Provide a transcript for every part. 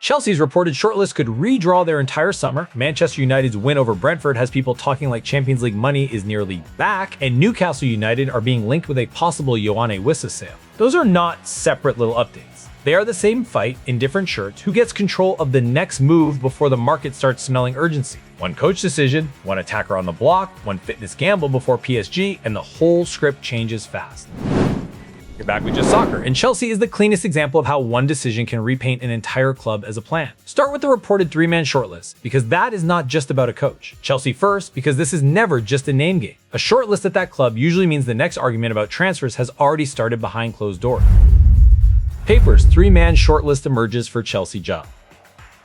Chelsea's reported shortlist could redraw their entire summer. Manchester United's win over Brentford has people talking like Champions League money is nearly back, and Newcastle United are being linked with a possible Andoni Wissa sale. Those are not separate little updates. They are the same fight in different shirts. Who gets control of the next move before the market starts smelling urgency? One coach decision, one attacker on the block, one fitness gamble before PSG, and the whole script changes fast. You're back with Just Soccer, and Chelsea is the cleanest example of how one decision can repaint an entire club as a plan. Start with the reported three-man shortlist, because that is not just about a coach. Chelsea first, because this is never just a name game. A shortlist at that club usually means the next argument about transfers has already started behind closed doors. Papers, three-man shortlist emerges for Chelsea job.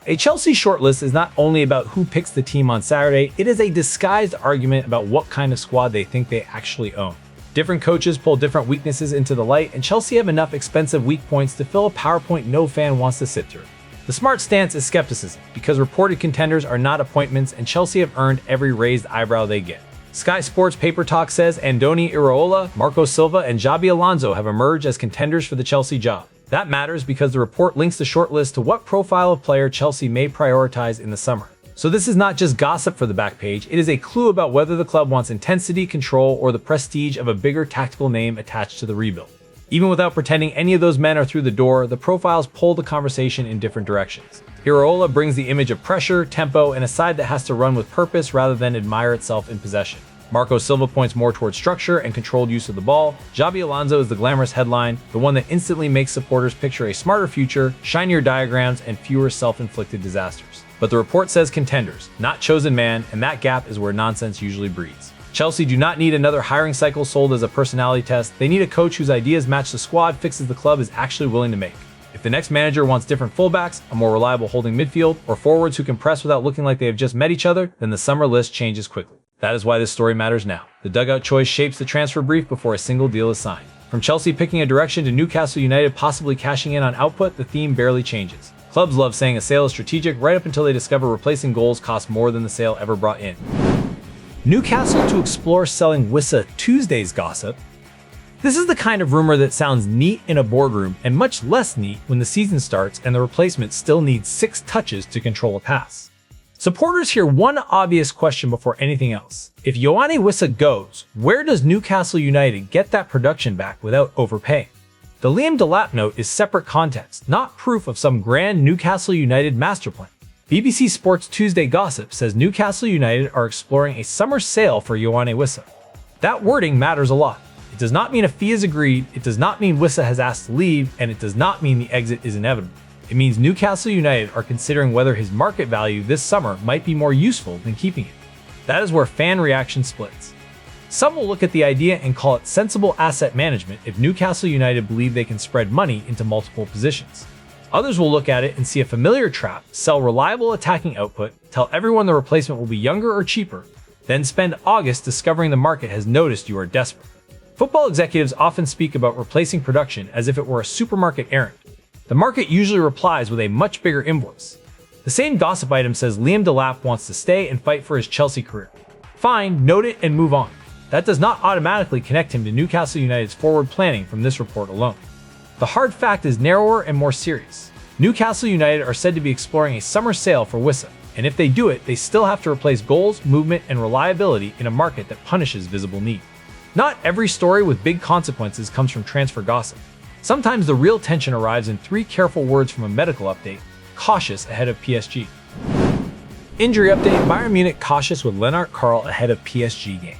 A Chelsea shortlist is not only about who picks the team on Saturday, it is a disguised argument about what kind of squad they think they actually own. Different coaches pull different weaknesses into the light, and Chelsea have enough expensive weak points to fill a PowerPoint no fan wants to sit through. The smart stance is skepticism, because reported contenders are not appointments, and Chelsea have earned every raised eyebrow they get. Sky Sports Paper Talk says Andoni Iraola, Marco Silva, and Xabi Alonso have emerged as contenders for the Chelsea job. That matters because the report links the shortlist to what profile of player Chelsea may prioritize in the summer. So this is not just gossip for the back page, it is a clue about whether the club wants intensity, control, or the prestige of a bigger tactical name attached to the rebuild. Even without pretending any of those men are through the door, the profiles pull the conversation in different directions. Iraola brings the image of pressure, tempo, and a side that has to run with purpose rather than admire itself in possession. Marco Silva points more towards structure and controlled use of the ball. Xabi Alonso is the glamorous headline, the one that instantly makes supporters picture a smarter future, shinier diagrams, and fewer self-inflicted disasters. But the report says contenders, not chosen man, and that gap is where nonsense usually breeds. Chelsea do not need another hiring cycle sold as a personality test. They need a coach whose ideas match the squad fixes the club is actually willing to make. If the next manager wants different fullbacks, a more reliable holding midfield, or forwards who can press without looking like they have just met each other, then the summer list changes quickly. That is why this story matters now. The dugout choice shapes the transfer brief before a single deal is signed. From Chelsea picking a direction to Newcastle United possibly cashing in on output, the theme barely changes. Clubs love saying a sale is strategic right up until they discover replacing goals costs more than the sale ever brought in. Newcastle to explore selling Wissa, Tuesday's gossip. This is the kind of rumor that sounds neat in a boardroom and much less neat when the season starts and the replacement still needs 6 touches to control a pass. Supporters hear one obvious question before anything else. If Andoni Wissa goes, where does Newcastle United get that production back without overpaying? The Liam Delap note is separate context, not proof of some grand Newcastle United master plan. BBC Sports Tuesday gossip says Newcastle United are exploring a summer sale for Andoni Wissa. That wording matters a lot. It does not mean a fee is agreed, it does not mean Wissa has asked to leave, and it does not mean the exit is inevitable. It means Newcastle United are considering whether his market value this summer might be more useful than keeping it. That is where fan reaction splits. Some will look at the idea and call it sensible asset management if Newcastle United believe they can spread money into multiple positions. Others will look at it and see a familiar trap, sell reliable attacking output, tell everyone the replacement will be younger or cheaper, then spend August discovering the market has noticed you are desperate. Football executives often speak about replacing production as if it were a supermarket errand. The market usually replies with a much bigger invoice. The same gossip item says Liam Delap wants to stay and fight for his Chelsea career. Fine, note it and move on. That does not automatically connect him to Newcastle United's forward planning from this report alone. The hard fact is narrower and more serious. Newcastle United are said to be exploring a summer sale for Wissa, and if they do it, they still have to replace goals, movement, and reliability in a market that punishes visible need. Not every story with big consequences comes from transfer gossip. Sometimes the real tension arrives in 3 careful words from a medical update: cautious ahead of PSG. Injury update: Bayern Munich cautious with Lennart Karl ahead of PSG game.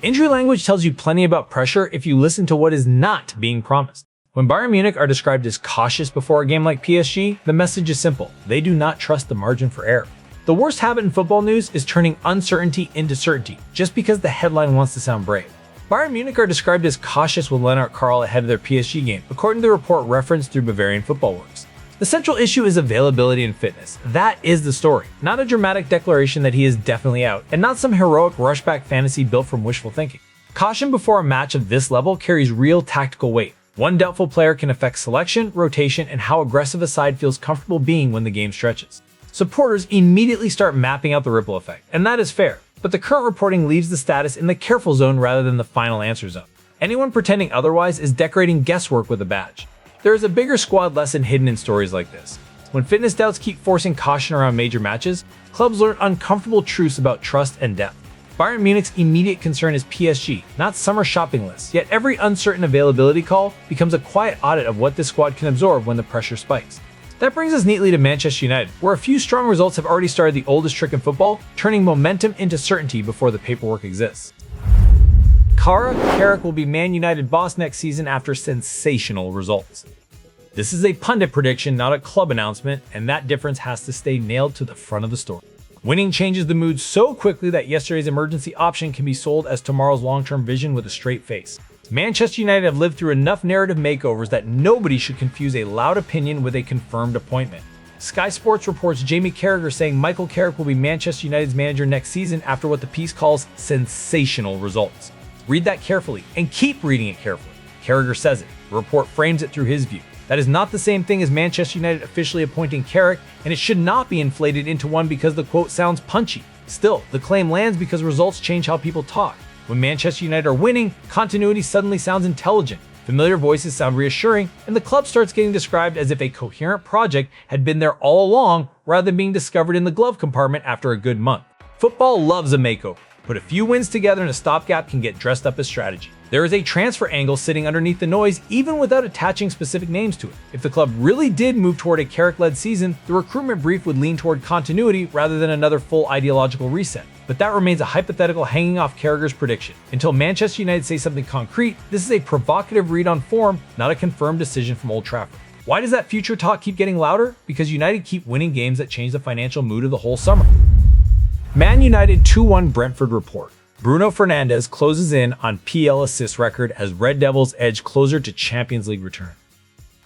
Injury language tells you plenty about pressure if you listen to what is not being promised. When Bayern Munich are described as cautious before a game like PSG, the message is simple: they do not trust the margin for error. The worst habit in football news is turning uncertainty into certainty just because the headline wants to sound brave. Bayern Munich are described as cautious with Lennart Karl ahead of their PSG game, according to the report referenced through Bavarian Football Works. The central issue is availability and fitness. That is the story, not a dramatic declaration that he is definitely out, and not some heroic rushback fantasy built from wishful thinking. Caution before a match of this level carries real tactical weight. One doubtful player can affect selection, rotation, and how aggressive a side feels comfortable being when the game stretches. Supporters immediately start mapping out the ripple effect, and that is fair. But the current reporting leaves the status in the careful zone rather than the final answer zone. Anyone pretending otherwise is decorating guesswork with a badge. There is a bigger squad lesson hidden in stories like this. When fitness doubts keep forcing caution around major matches, clubs learn uncomfortable truths about trust and depth. Bayern Munich's immediate concern is PSG, not summer shopping lists, yet every uncertain availability call becomes a quiet audit of what this squad can absorb when the pressure spikes. That brings us neatly to Manchester United, where a few strong results have already started the oldest trick in football, turning momentum into certainty before the paperwork exists. Carrick will be Man United boss next season after sensational results. This is a pundit prediction, not a club announcement, and that difference has to stay nailed to the front of the story. Winning changes the mood so quickly that yesterday's emergency option can be sold as tomorrow's long-term vision with a straight face. Manchester United have lived through enough narrative makeovers that nobody should confuse a loud opinion with a confirmed appointment. Sky Sports reports Jamie Carragher saying Michael Carrick will be Manchester United's manager next season after what the piece calls sensational results. Read that carefully, and keep reading it carefully. Carragher says it. The report frames it through his view. That is not the same thing as Manchester United officially appointing Carrick, and it should not be inflated into one because the quote sounds punchy. Still, the claim lands because results change how people talk. When Manchester United are winning, continuity suddenly sounds intelligent, familiar voices sound reassuring, and the club starts getting described as if a coherent project had been there all along rather than being discovered in the glove compartment after a good month. Football loves a makeover, but a few wins together in a stopgap can get dressed up as strategy. There is a transfer angle sitting underneath the noise even without attaching specific names to it. If the club really did move toward a Carrick-led season, the recruitment brief would lean toward continuity rather than another full ideological reset. But that remains a hypothetical hanging off Carragher's prediction. Until Manchester United say something concrete, this is a provocative read on form, not a confirmed decision from Old Trafford. Why does that future talk keep getting louder? Because United keep winning games that change the financial mood of the whole summer. Man United 2-1 Brentford report. Bruno Fernandes closes in on PL assist record as Red Devils edge closer to Champions League return.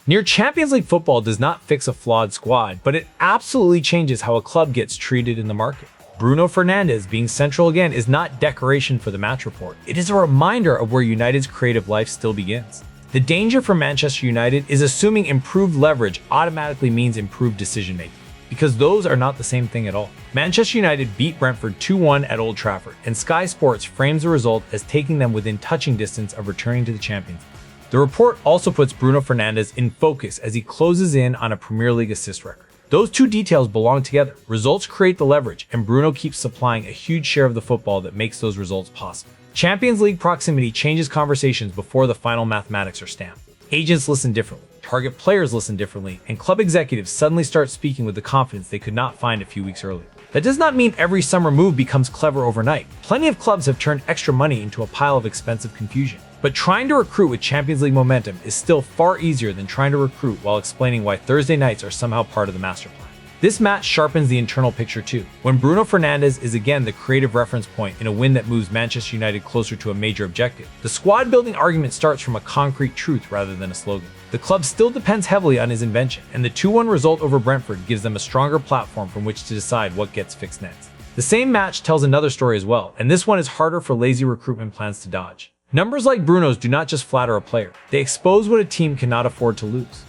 Near Champions League football does not fix a flawed squad, but it absolutely changes how a club gets treated in the market. Bruno Fernandes being central again is not decoration for the match report. It is a reminder of where United's creative life still begins. The danger for Manchester United is assuming improved leverage automatically means improved decision-making, because those are not the same thing at all. Manchester United beat Brentford 2-1 at Old Trafford, and Sky Sports frames the result as taking them within touching distance of returning to the Champions League. The report also puts Bruno Fernandes in focus as he closes in on a Premier League assist record. Those two details belong together. Results create the leverage, and Bruno keeps supplying a huge share of the football that makes those results possible. Champions League proximity changes conversations before the final mathematics are stamped. Agents listen differently, target players listen differently, and club executives suddenly start speaking with the confidence they could not find a few weeks earlier. That does not mean every summer move becomes clever overnight. Plenty of clubs have turned extra money into a pile of expensive confusion. But trying to recruit with Champions League momentum is still far easier than trying to recruit while explaining why Thursday nights are somehow part of the master plan. This match sharpens the internal picture too, when Bruno Fernandes is again the creative reference point in a win that moves Manchester United closer to a major objective. The squad-building argument starts from a concrete truth rather than a slogan. The club still depends heavily on his invention, and the 2-1 result over Brentford gives them a stronger platform from which to decide what gets fixed next. The same match tells another story as well, and this one is harder for lazy recruitment plans to dodge. Numbers like Bruno's do not just flatter a player, they expose what a team cannot afford to lose.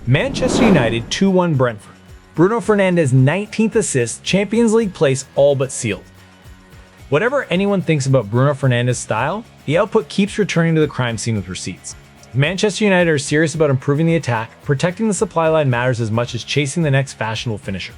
Manchester United 2-1 Brentford. Bruno Fernandes' 19th assist, Champions League place all but sealed. Whatever anyone thinks about Bruno Fernandes' style, the output keeps returning to the crime scene with receipts. If Manchester United are serious about improving the attack, protecting the supply line matters as much as chasing the next fashionable finisher.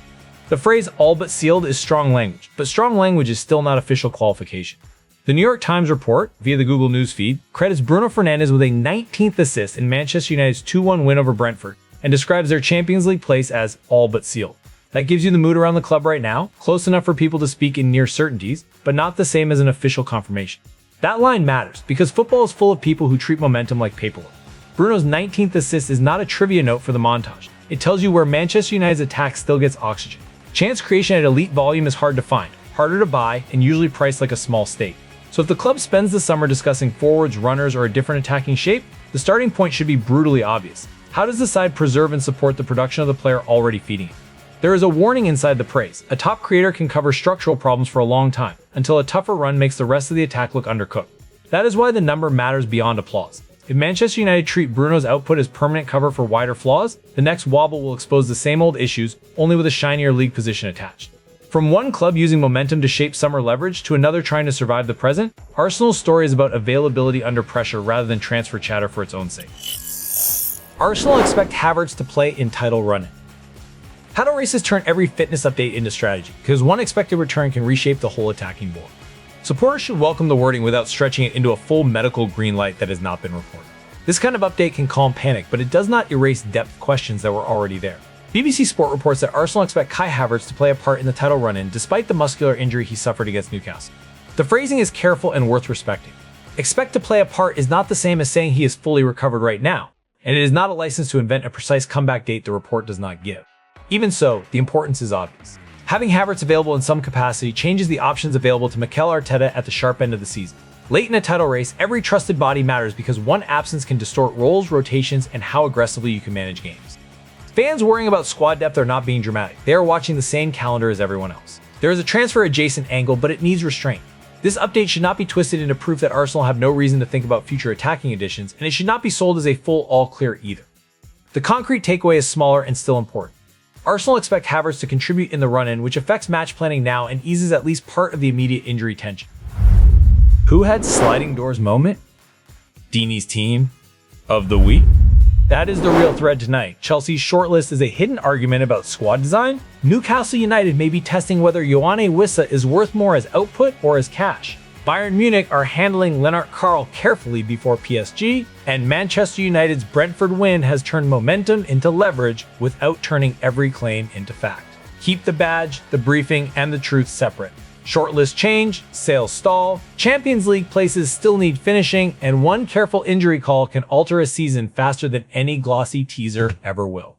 The phrase all but sealed is strong language, but strong language is still not official qualification. The New York Times report, via the Google News feed, credits Bruno Fernandes with a 19th assist in Manchester United's 2-1 win over Brentford, and describes their Champions League place as all but sealed. That gives you the mood around the club right now, close enough for people to speak in near certainties, but not the same as an official confirmation. That line matters, because football is full of people who treat momentum like paperwork. Bruno's 19th assist is not a trivia note for the montage. It tells you where Manchester United's attack still gets oxygen. Chance creation at elite volume is hard to find, harder to buy, and usually priced like a small stake. So if the club spends the summer discussing forwards, runners, or a different attacking shape, the starting point should be brutally obvious. How does the side preserve and support the production of the player already feeding it? There is a warning inside the praise. A top creator can cover structural problems for a long time, until a tougher run makes the rest of the attack look undercooked. That is why the number matters beyond applause. If Manchester United treat Bruno's output as permanent cover for wider flaws, the next wobble will expose the same old issues, only with a shinier league position attached. From one club using momentum to shape summer leverage to another trying to survive the present, Arsenal's story is about availability under pressure rather than transfer chatter for its own sake. Arsenal expect Havertz to play in title run-in. Title races turn every fitness update into strategy, because one expected return can reshape the whole attacking board. Supporters should welcome the wording without stretching it into a full medical green light that has not been reported. This kind of update can calm panic, but it does not erase depth questions that were already there. BBC Sport reports that Arsenal expect Kai Havertz to play a part in the title run-in despite the muscular injury he suffered against Newcastle. The phrasing is careful and worth respecting. Expect to play a part is not the same as saying he is fully recovered right now, and it is not a license to invent a precise comeback date the report does not give. Even so, the importance is obvious. Having Havertz available in some capacity changes the options available to Mikel Arteta at the sharp end of the season. Late in a title race, every trusted body matters because one absence can distort roles, rotations, and how aggressively you can manage games. Fans worrying about squad depth are not being dramatic. They are watching the same calendar as everyone else. There is a transfer adjacent angle, but it needs restraint. This update should not be twisted into proof that Arsenal have no reason to think about future attacking additions, and it should not be sold as a full all-clear either. The concrete takeaway is smaller and still important. Arsenal expect Havertz to contribute in the run-in, which affects match planning now and eases at least part of the immediate injury tension. Who had sliding doors moment? Deeney's team of the week? That is the real thread tonight. Chelsea's shortlist is a hidden argument about squad design. Newcastle United may be testing whether Andoni Wissa is worth more as output or as cash. Bayern Munich are handling Lennart Karl carefully before PSG, and Manchester United's Brentford win has turned momentum into leverage without turning every claim into fact. Keep the badge, the briefing, and the truth separate. Shortlist change, sales stall, Champions League places still need finishing, and one careful injury call can alter a season faster than any glossy teaser ever will.